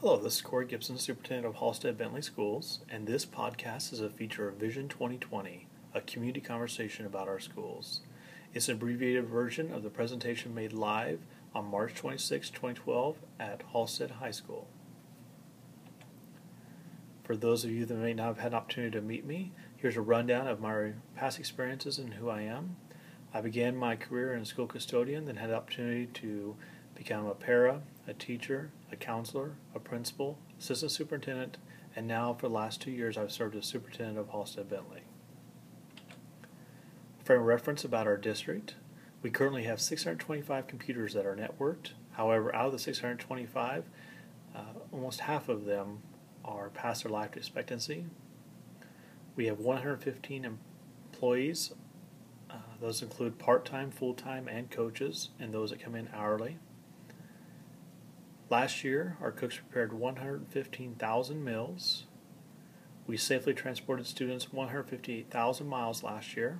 Hello, this is Cory Gibson, Superintendent of Halstead-Bentley Schools, and this podcast is a feature of Vision 2020, a community conversation about our schools. It's an abbreviated version of the presentation made live on March 26, 2012 at Halstead High School. For those of you that may not have had an opportunity to meet me, here's a rundown of my past experiences and who I am. I began my career in school custodian, then had the opportunity to become a para, a teacher, a counselor, a principal, assistant superintendent, and now for the last 2 years I've served as superintendent of Halstead-Bentley. For reference about our district, we currently have 625 computers that are networked. However, out of the 625, almost half of them are past their life expectancy. We have 115 employees. Those include part-time, full-time, and coaches, and those that come in hourly. Last year, our cooks prepared 115,000 meals. We safely transported students 158,000 miles last year.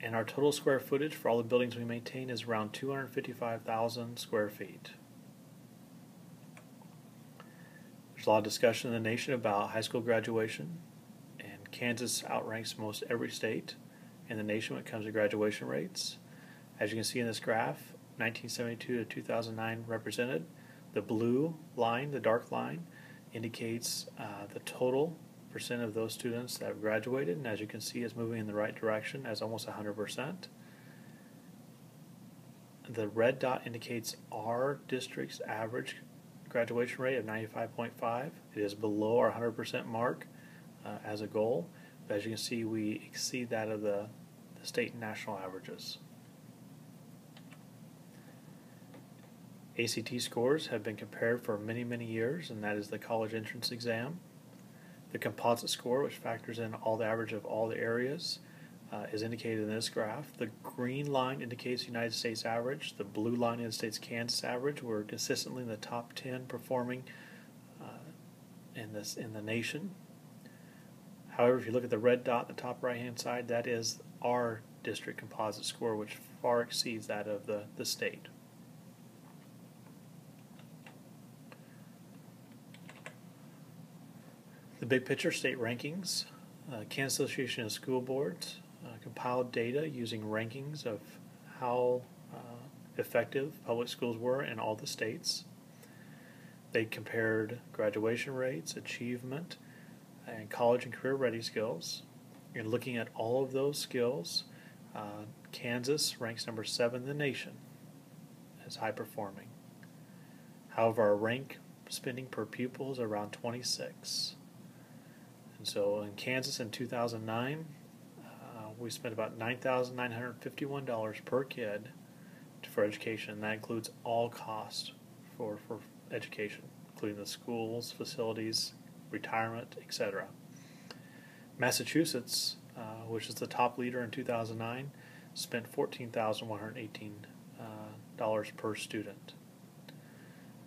And our total square footage for all the buildings we maintain is around 255,000 square feet. There's a lot of discussion in the nation about high school graduation, and Kansas outranks most every state in the nation when it comes to graduation rates. As you can see in this graph, 1972 to 2009 represented. The blue line, the dark line, indicates the total percent of those students that have graduated, and as you can see, it's moving in the right direction as almost 100%. The red dot indicates our district's average graduation rate of 95.5. It is below our 100% mark as a goal, but as you can see, we exceed that of the state and national averages. ACT scores have been compared for many, many years, and that is the college entrance exam. The composite score, which factors in all the average of all the areas, is indicated in this graph. The green line indicates United States average. The blue line indicates Kansas average. We're consistently in the top 10 performing in the nation. However, if you look at the red dot in the top right-hand side, that is our district composite score, which far exceeds that of the state. The big picture state rankings. Kansas Association of School Boards compiled data using rankings of how effective public schools were in all the states. They compared graduation rates, achievement, and college and career ready skills. And looking at all of those skills, Kansas ranks number 7 in the nation as high performing. However, our rank spending per pupil is around 26. So in Kansas in 2009, we spent about $9,951 per kid for education. That includes all costs for education, including the schools, facilities, retirement, etc. Massachusetts, which is the top leader in 2009, spent $14,118 per student.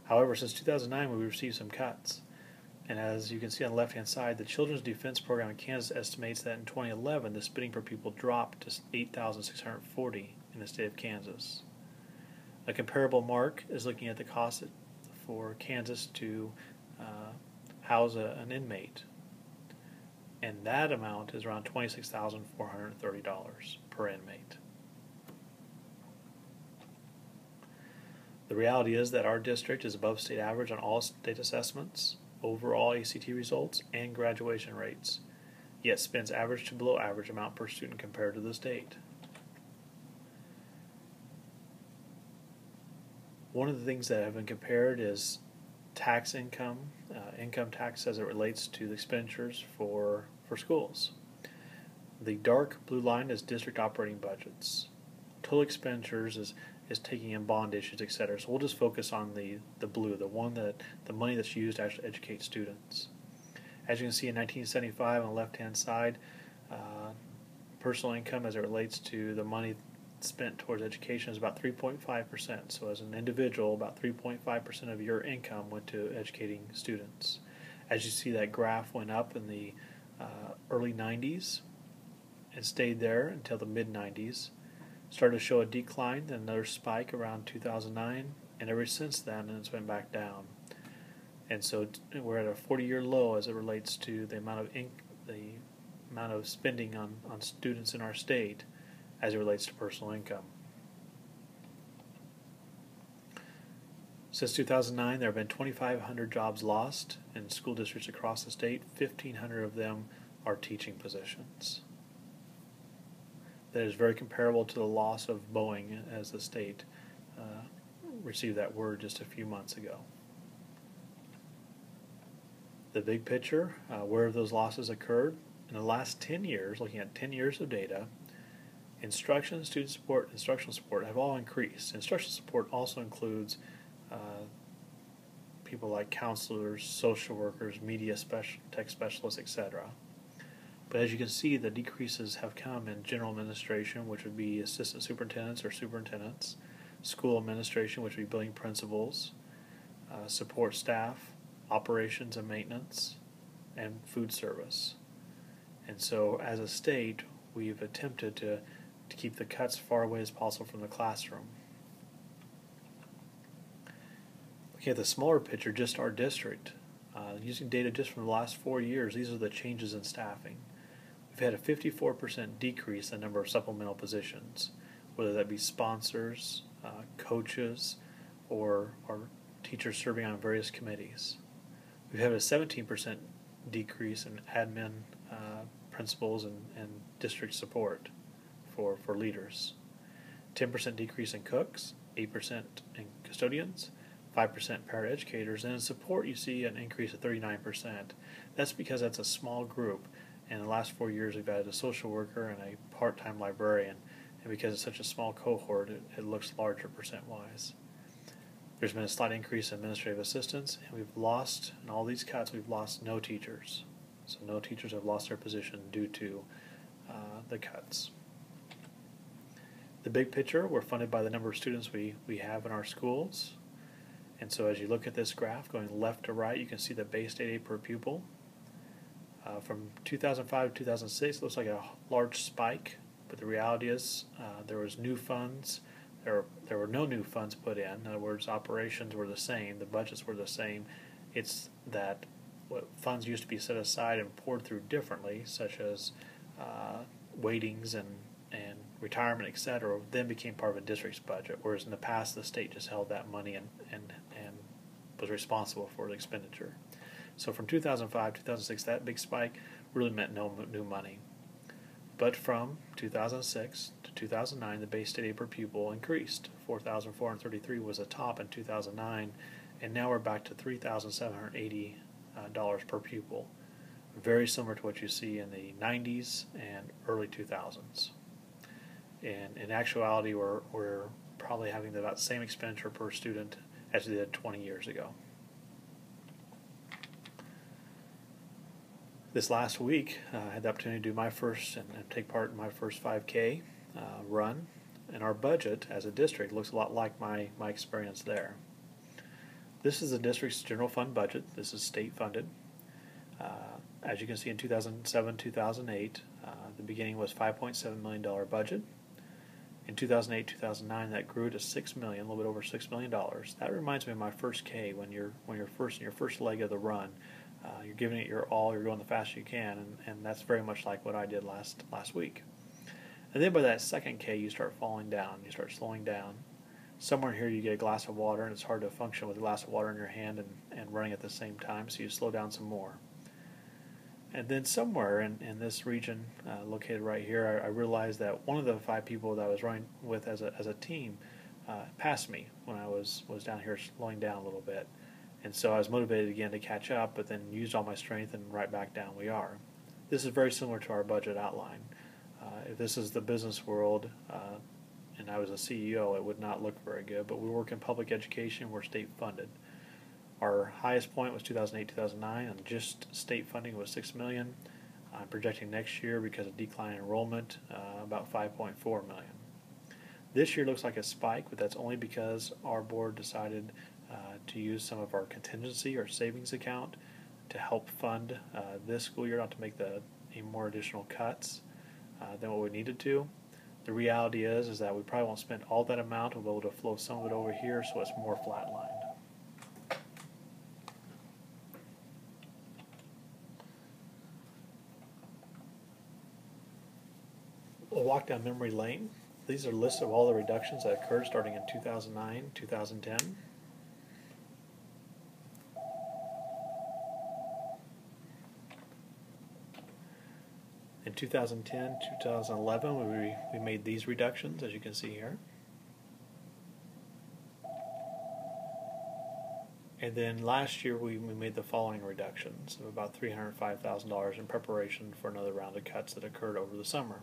However, since 2009, we received some cuts. And as you can see on the left-hand side, the Children's Defense Program in Kansas estimates that in 2011, the spending per pupil dropped to $8,640 in the state of Kansas. A comparable mark is looking at the cost for Kansas to house an inmate, and that amount is around $26,430 per inmate. The reality is that our district is above state average on all state assessments, overall ACT results, and graduation rates, yet spends average to below average amount per student compared to the state. One of the things that have been compared is tax income, income tax as it relates to the expenditures for schools. The dark blue line is district operating budgets. Total expenditures is taking in bond issues, etc. So we'll just focus on the blue, the money that's used to actually educate students. As you can see in 1975 on the left-hand side, personal income as it relates to the money spent towards education is about 3.5%. So as an individual, about 3.5% of your income went to educating students. As you see, that graph went up in the early 90s and stayed there until the mid-90s. Started to show a decline, then another spike around 2009, and ever since then it's went back down. And so we're at a 40-year low as it relates to the amount of spending on students in our state as it relates to personal income. Since 2009, there have been 2,500 jobs lost in school districts across the state. 1,500 of them are teaching positions. That is very comparable to the loss of Boeing as the state received that word just a few months ago. The big picture, where have those losses occurred? In the last 10 years, looking at 10 years of data, instruction, student support, instructional support have all increased. Instructional support also includes people like counselors, social workers, media tech specialists, etc. But as you can see, the decreases have come in general administration, which would be assistant superintendents or superintendents, school administration, which would be building principals, support staff, operations and maintenance, and food service. And so as a state, we've attempted to keep the cuts far away as possible from the classroom. Looking at the smaller picture, just our district, using data just from the last 4 years, these are the changes in staffing. We've had a 54% decrease in the number of supplemental positions, whether that be sponsors, coaches, or teachers serving on various committees. We've had a 17% decrease in admin, principals, and district support for leaders. 10% decrease in cooks, 8% in custodians, 5% paraeducators, and in support you see an increase of 39%. That's because that's a small group. In the last 4 years we've added a social worker and a part-time librarian, and because it's such a small cohort, it looks larger percent-wise. There's been a slight increase in administrative assistants, and we've lost, in all these cuts, we've lost no teachers. So no teachers have lost their position due to the cuts. The big picture, we're funded by the number of students we have in our schools. And so as you look at this graph going left to right, you can see the base state aid per pupil. From 2005 to 2006, it looks like a large spike, but the reality is there was new funds. There were no new funds put in. In other words, operations were the same, the budgets were the same. It's that what funds used to be set aside and poured through differently, such as weightings and retirement, etc., then became part of a district's budget, whereas in the past the state just held that money and was responsible for the expenditure. So from 2005 to 2006, that big spike really meant no new money. But from 2006 to 2009, the base state aid per pupil increased. $4,433 was a top in 2009, and now we're back to $3,780 per pupil. Very similar to what you see in the 90s and early 2000s. And in actuality, we're probably having about the same expenditure per student as we did 20 years ago. This last week, I had the opportunity to do my first and take part in my first 5K run, and our budget as a district looks a lot like my experience there. This is the district's general fund budget. This is state funded. As you can see in 2007-2008, the beginning was $5.7 million budget. In 2008-2009, that grew to $6 million, a little bit over $6 million. That reminds me of my first K. When you're first in your first leg of the run, you're giving it your all. You're going the fastest you can, and that's very much like what I did last week. And then by that second K, you start falling down. You start slowing down. Somewhere here, you get a glass of water, and it's hard to function with a glass of water in your hand and running at the same time. So you slow down some more. And then somewhere in this region, located right here, I realized that one of the 5 people that I was running with as a team passed me when I was down here slowing down a little bit. And so I was motivated again to catch up, but then used all my strength and right back down we are. This is very similar to our budget outline. If this is the business world and I was a CEO, it would not look very good, but we work in public education, we're state funded. Our highest point was 2008-2009, and just state funding was $6 million. I'm projecting next year, because of decline in enrollment, about $5.4 million. This year looks like a spike, but that's only because our board decided to use some of our contingency or savings account to help fund this school year, not to make any more additional cuts than what we needed to. The reality is that we probably won't spend all that amount. We'll be able to flow some of it over here so it's more flatlined. We'll walk down memory lane. These are lists of all the reductions that occurred starting in 2009, 2010. In 2010, 2011, we made these reductions, as you can see here. And then last year, we made the following reductions of about $305,000 in preparation for another round of cuts that occurred over the summer.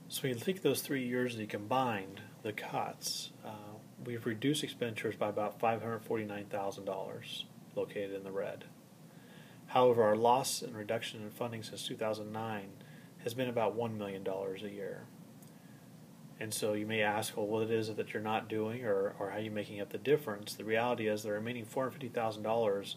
So when you think those 3 years and you combined the cuts, we've reduced expenditures by about $549,000, located in the red. However, our loss and reduction in funding since 2009 has been about $1 million a year. And so you may ask, well, what it is that you're not doing, or how are you making up the difference? The reality is the remaining $450,000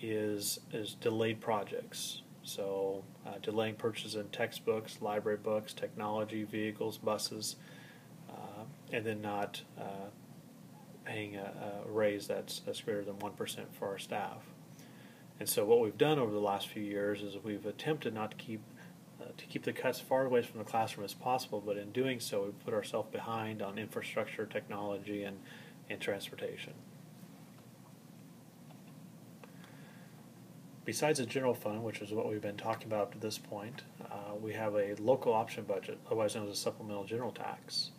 is delayed projects. So delaying purchases in textbooks, library books, technology, vehicles, buses, and then not paying a raise that's greater than 1% for our staff. And so what we've done over the last few years is we've attempted not to keep the cuts far away from the classroom as possible, but in doing so we've put ourselves behind on infrastructure, technology, and transportation. Besides the general fund, which is what we've been talking about up to this point, we have a local option budget, otherwise known as a supplemental general tax.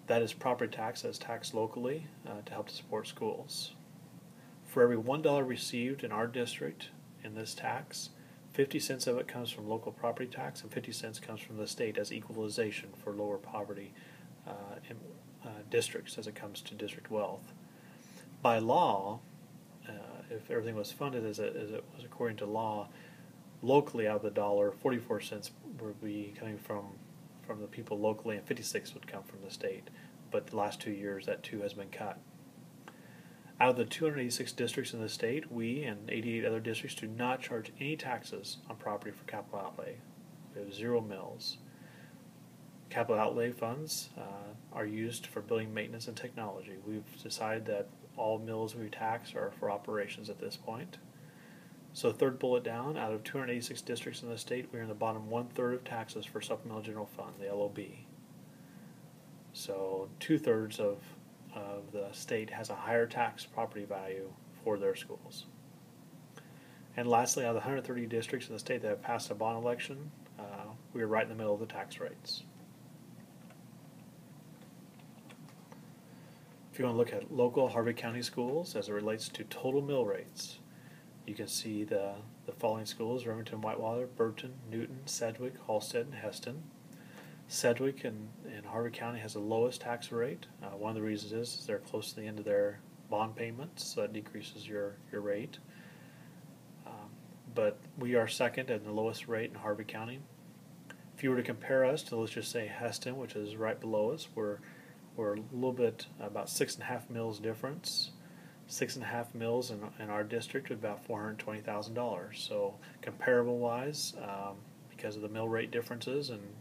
That is property tax that is taxed locally to help to support schools. For every $1 received in our district in this tax, 50 cents of it comes from local property tax and 50 cents comes from the state as equalization for lower poverty districts as it comes to district wealth. By law, if everything was funded as it was according to law, locally out of the dollar, 44 cents would be coming from the people locally and 56 would come from the state. But the last 2 years, that too has been cut. Out of the 286 districts in the state, we and 88 other districts do not charge any taxes on property for capital outlay. We have 0 mills. Capital outlay funds are used for building maintenance and technology. We've decided that all mills we tax are for operations at this point. So third bullet down, out of 286 districts in the state, we're in the bottom 1/3 of taxes for supplemental general fund, the LOB. So 2/3 of the state has a higher tax property value for their schools. And lastly, out of the 130 districts in the state that have passed a bond election, we are right in the middle of the tax rates. If you want to look at local Harvey County schools as it relates to total mill rates, you can see the following schools: Remington, Whitewater, Burton, Newton, Sedgwick, Halstead, and Heston. Sedgwick in Harvey County has the lowest tax rate. One of the reasons is they're close to the end of their bond payments, so that decreases your rate. But we are second and the lowest rate in Harvey County. If you were to compare us to, let's just say, Heston, which is right below us, we're a little bit, about 6.5 mils difference. 6.5 mils in our district would about $420,000. So comparable wise, because of the mill rate differences, and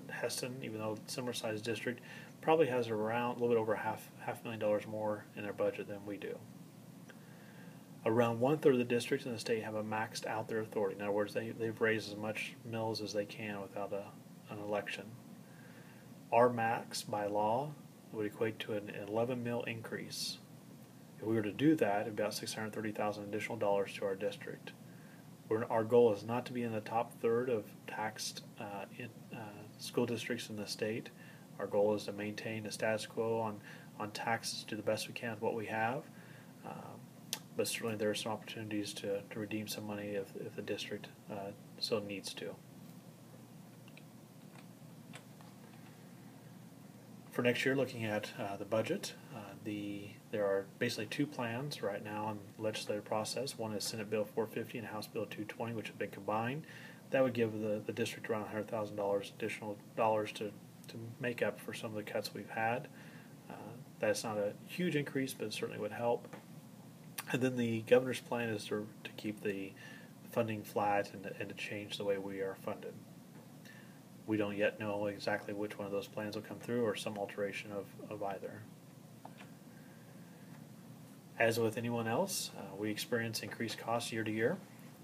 Heston, even though similar sized district, probably has around a little bit over $500,000 more in their budget than we do. Around 1/3 of the districts in the state have a maxed out their authority. In other words, they've raised as much mills as they can without an election. Our max by law would equate to an 11 mil increase. If we were to do that, it'd be about $630,000 additional dollars to our district. Our goal is not to be in the top third of taxed school districts in the state. Our goal is to maintain a status quo on taxes to the best we can with what we have. But certainly there are some opportunities to redeem some money if the district so needs to. For next year, looking at the budget, there are basically 2 plans right now in the legislative process. One is Senate Bill 450 and House Bill 220, which have been combined. That would give the district around $100,000 additional dollars to make up for some of the cuts we've had. That's not a huge increase, but it certainly would help. And then the governor's plan is to keep the funding flat and to change the way we are funded. We don't yet know exactly which one of those plans will come through, or some alteration of either. As with anyone else, we experience increased costs year to year,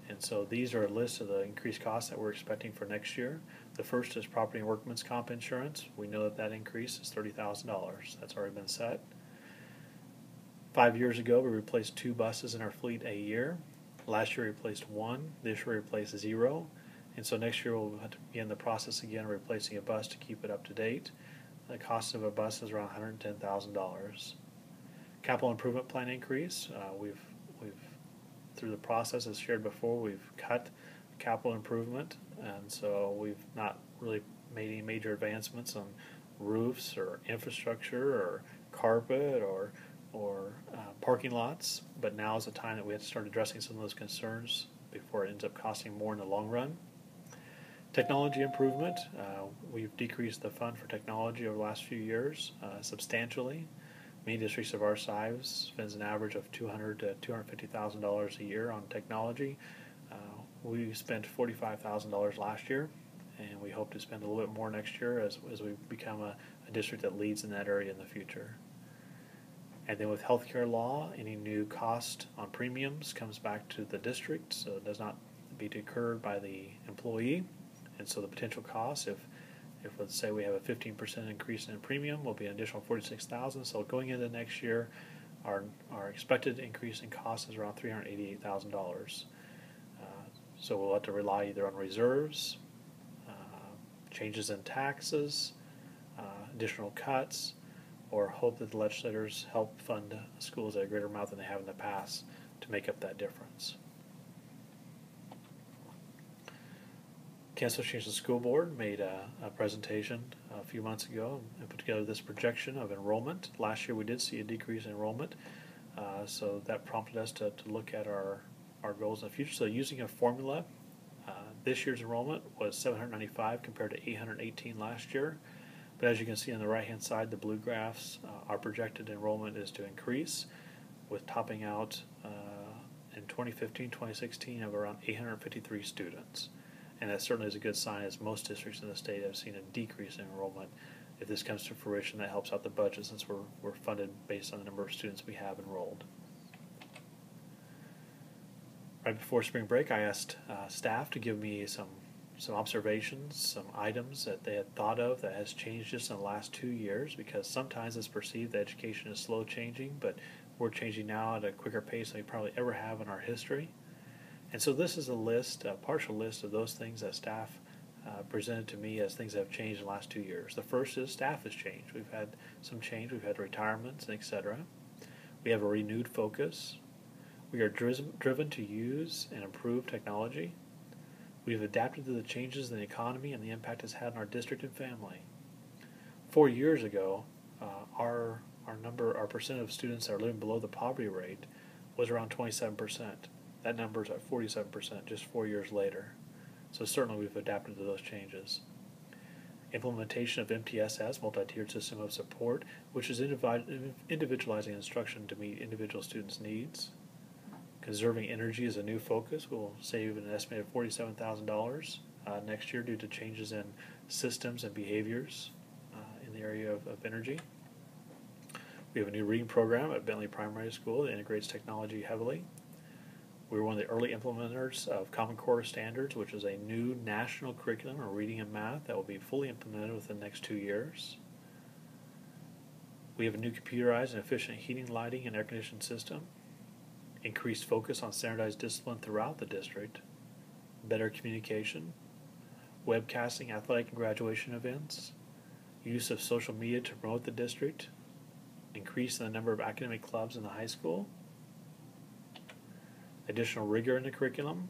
and so these are a list of the increased costs that we're expecting for next year. The first is property and workman's comp insurance. We know that increase is $30,000. That's already been set. 5 years ago, we replaced 2 buses in our fleet a year. Last year, we replaced 1. This year, we replaced 0. And so next year, we'll have to begin the process again of replacing a bus to keep it up to date. The cost of a bus is around $110,000. Capital improvement plan increase. We've through the process, as shared before, we've cut capital improvement, and so we've not really made any major advancements on roofs or infrastructure or carpet or parking lots. But now is the time that we have to start addressing some of those concerns before it ends up costing more in the long run. Technology improvement. We've decreased the fund for technology over the last few years substantially. Many districts of our size spends an average of $200,000 to $250,000 a year on technology. We spent $45,000 last year, and we hope to spend a little bit more next year as we become a district that leads in that area in the future. And then with healthcare law, any new cost on premiums comes back to the district, so it does not be incurred by the employee. And so the potential cost, if let's say we have a 15% increase in premium, will be an additional $46,000. So going into next year, our expected increase in cost is around $388,000. So we'll have to rely either on reserves, changes in taxes, additional cuts, or hope that the legislators help fund schools at a greater amount than they have in the past to make up that difference. Kansas Association School Board made a presentation a few months ago and put together this projection of enrollment. Last year we did see a decrease in enrollment, so that prompted us to look at our goals in the future. So using a formula, this year's enrollment was 795 compared to 818 last year. But as you can see on the right-hand side, the blue graphs, our projected enrollment is to increase, with topping out in 2015-2016 of around 853 students. And that certainly is a good sign, as most districts in the state have seen a decrease in enrollment. If this comes to fruition, that helps out the budget, since we're funded based on the number of students we have enrolled. Right before spring break, I asked staff to give me some observations, some items that they had thought of that has changed just in the last 2 years, because sometimes it's perceived that education is slow changing, but we're changing now at a quicker pace than we probably ever have in our history. And so this is a partial list of those things that staff presented to me as things that have changed in the last 2 years. The first is staff has changed. We've had some change. We've had retirements, etc. We have a renewed focus. We are driven to use and improve technology. We've adapted to the changes in the economy and the impact it's had on our district and family. 4 years ago, our percent of students that are living below the poverty rate was around 27%. That number is at 47% just 4 years later. So certainly we've adapted to those changes. Implementation of MTSS, multi-tiered system of support, which is individualizing instruction to meet individual students' needs. Conserving energy is a new focus. We'll save an estimated $47,000 next year due to changes in systems and behaviors in the area of energy. We have a new reading program at Bentley Primary School that integrates technology heavily. We were one of the early implementers of Common Core Standards, which is a new national curriculum in reading and math that will be fully implemented within the next 2 years. We have a new computerized and efficient heating, lighting, and air conditioning system. Increased focus on standardized discipline throughout the district. Better communication. Webcasting athletic and graduation events. Use of social media to promote the district. Increase in the number of academic clubs in the high school. Additional rigor in the curriculum,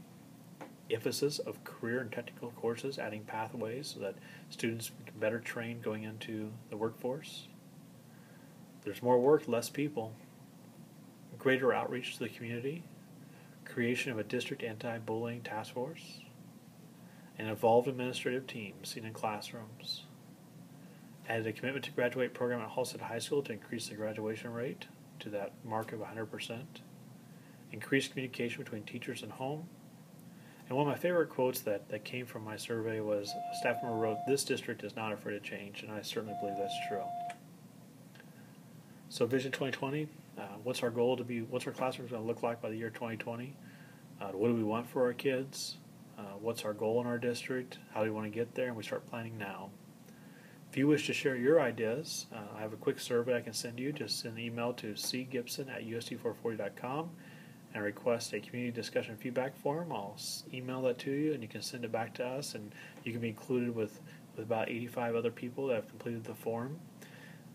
emphasis of career and technical courses, adding pathways so that students can better train going into the workforce. There's more work, less people. Greater outreach to the community, creation of a district anti-bullying task force, and involved administrative teams seen in classrooms. Added a commitment to graduate program at Halstead High School to increase the graduation rate to that mark of 100%. Increased communication between teachers and home, And one of my favorite quotes that came from my survey was a staff member wrote, "This district is not afraid of change," and I certainly believe that's true. So Vision 2020, what's our goal to be, what's our classrooms going to look like by the year 2020? What do we want for our kids? What's our goal in our district? How do we want to get there? And we start planning now. If you wish to share your ideas, I have a quick survey I can send you. Just send an email to cgibson@usd440.com and request a community discussion feedback form. I'll email that to you, and you can send it back to us, and you can be included with about 85 other people that have completed the form.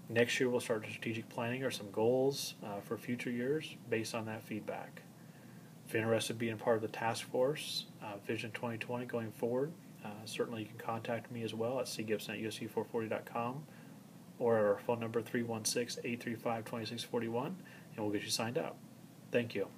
Next year, we'll start strategic planning or some goals for future years based on that feedback. If you're interested in being part of the task force, Vision 2020 going forward, certainly you can contact me as well at cgibson@usd440.com or at our phone number 316-835-2641, and we'll get you signed up. Thank you.